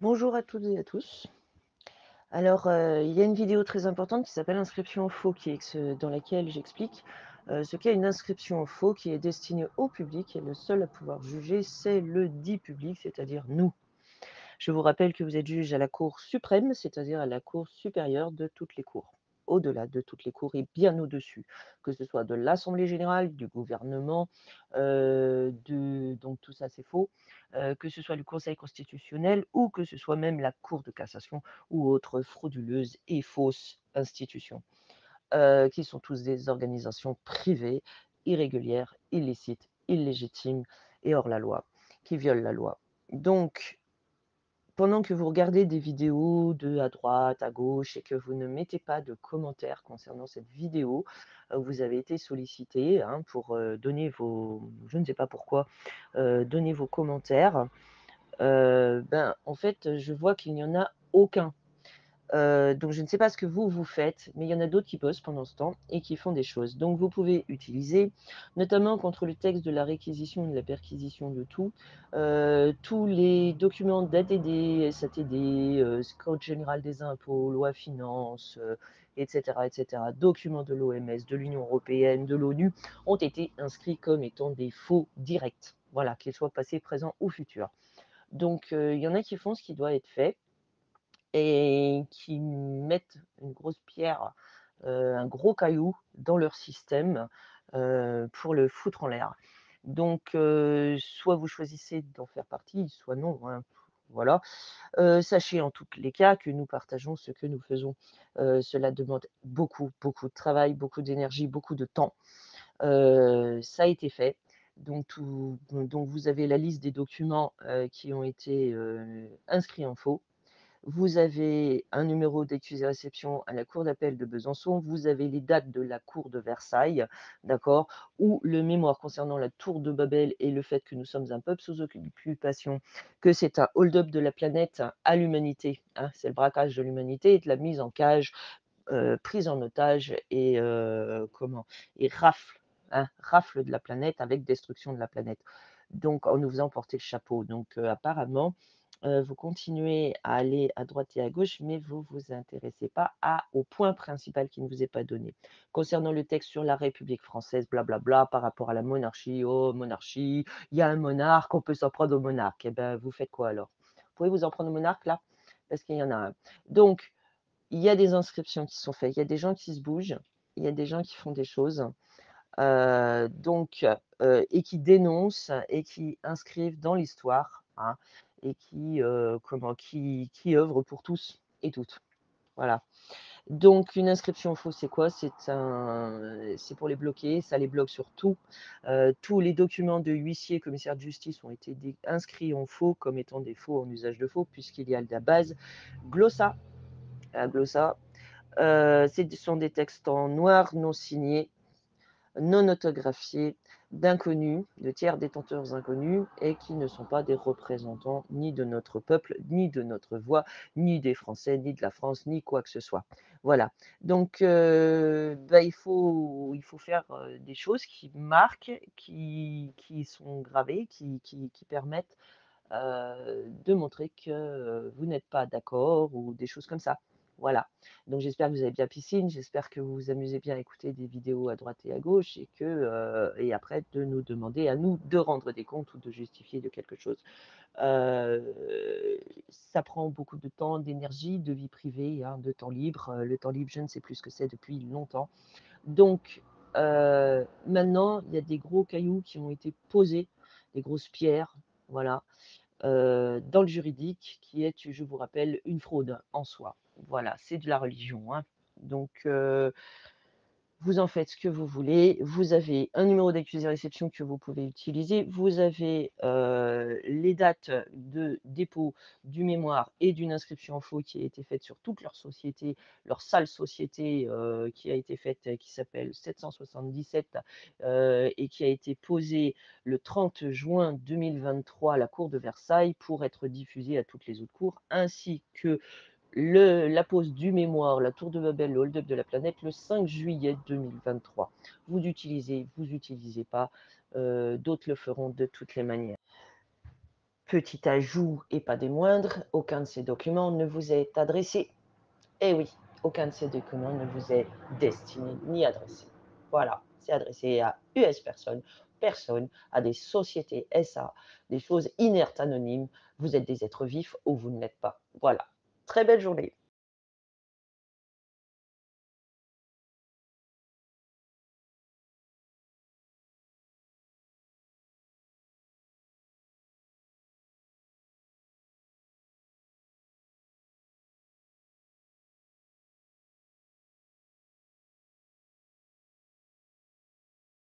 Bonjour à toutes et à tous. Alors, il y a une vidéo très importante qui s'appelle «Inscription en faux» dans laquelle j'explique, ce qu'est une inscription en faux qui est destinée au public et le seul à pouvoir juger, c'est le dit public, c'est-à-dire nous. Je vous rappelle que vous êtes juge à la Cour suprême, c'est-à-dire à la cour supérieure de toutes les cours. Au-delà de toutes les cours et bien au-dessus, que ce soit de l'assemblée générale, du gouvernement, donc tout ça c'est faux, que ce soit le Conseil constitutionnel ou que ce soit même la Cour de cassation ou autre frauduleuse et fausse institution, qui sont tous des organisations privées, irrégulières, illicites, illégitimes et hors la loi, qui violent la loi. Donc pendant que vous regardez des vidéos de à droite, à gauche et que vous ne mettez pas de commentaires concernant cette vidéo, vous avez été sollicité, hein, pour, donner vos je ne sais pas pourquoi, donner vos commentaires. Ben, en fait, je vois qu'il n'y en a aucun. Donc je ne sais pas ce que vous faites, mais il y en a d'autres qui postent pendant ce temps et qui font des choses. Donc vous pouvez utiliser, notamment contre le texte de la réquisition et de la perquisition de tout, tous les documents d'ATD, SATD, code général des impôts, loi finances, et cetera, documents de l'OMS, de l'Union européenne, de l'ONU, ont été inscrits comme étant des faux directs. Voilà, qu'ils soient passés, présents ou futurs. Donc il y en a qui font ce qui doit être fait et qui mettent une grosse pierre, un gros caillou dans leur système, pour le foutre en l'air. Donc soit vous choisissez d'en faire partie, soit non, hein, voilà. Sachez en tous les cas que nous partageons ce que nous faisons. Cela demande beaucoup, beaucoup de travail, beaucoup d'énergie, beaucoup de temps. Ça a été fait. Donc vous avez la liste des documents, qui ont été, inscrits en faux. Vous avez un numéro d'accusé-réception à la cour d'appel de Besançon, vous avez les dates de la cour de Versailles, d'accord? Ou le mémoire concernant la tour de Babel et le fait que nous sommes un peuple sous occupation, que c'est un hold-up de la planète à l'humanité, hein, c'est le braquage de l'humanité et de la mise en cage, prise en otage et rafle de la planète avec destruction de la planète. Donc en nous faisant porter le chapeau. Donc apparemment, vous continuez à aller à droite et à gauche, mais vous vous intéressez pas au point principal qui ne vous est pas donné. Concernant le texte sur la République française, blablabla, par rapport à la monarchie, oh monarchie, il y a un monarque, on peut s'en prendre au monarque. Eh ben, vous faites quoi alors? Vous pouvez vous en prendre au monarque là? Parce qu'il y en a un. Donc il y a des inscriptions qui sont faites, il y a des gens qui se bougent, il y a des gens qui font des choses, et qui dénoncent et qui inscrivent dans l'histoire, hein, et qui œuvrent pour tous et toutes. Voilà. Donc une inscription fausse, c'est quoi? C'est pour les bloquer, ça les bloque sur tout. Tous les documents de huissiers, commissaires de justice ont été inscrits en faux comme étant des faux en usage de faux, puisqu'il y a la base Glossa. Glossa, ce sont des textes en noir non signés, non autographiés, d'inconnus, de tiers détenteurs inconnus et qui ne sont pas des représentants ni de notre peuple, ni de notre voix, ni des Français, ni de la France, ni quoi que ce soit. Voilà. Donc, bah, il faut faire, des choses qui marquent, qui sont gravées, qui permettent, de montrer que, vous n'êtes pas d'accord ou des choses comme ça. Voilà. Donc j'espère que vous avez bien piscine, j'espère que vous vous amusez bien à écouter des vidéos à droite et à gauche et après de nous demander à nous de rendre des comptes ou de justifier de quelque chose. Heu, Ça prend beaucoup de temps, d'énergie, de vie privée, hein, de temps libre. Le temps libre, je ne sais plus ce que c'est depuis longtemps. Donc maintenant, il y a des gros cailloux qui ont été posés, des grosses pierres, voilà, dans le juridique qui est, je vous rappelle, une fraude en soi. Voilà, c'est de la religion, hein. Donc vous en faites ce que vous voulez. Vous avez un numéro d'accusé-réception que vous pouvez utiliser. Vous avez, les dates de dépôt du mémoire et d'une inscription en faux qui a été faite sur toute leur société, leur sale société, qui a été faite, qui s'appelle 777, et qui a été posée le 30 juin 2023 à la cour de Versailles pour être diffusée à toutes les autres cours, ainsi que la pose du mémoire, la tour de Babel, le hold-up de la planète, le 5 juillet 2023. Vous utilisez pas, d'autres le feront de toutes les manières. Petit ajout et pas des moindres, aucun de ces documents ne vous est adressé. Eh oui, aucun de ces documents ne vous est destiné ni adressé. Voilà, c'est adressé à US personne, à des sociétés SA, des choses inertes anonymes. Vous êtes des êtres vifs ou vous ne l'êtes pas. Voilà. Très belle journée.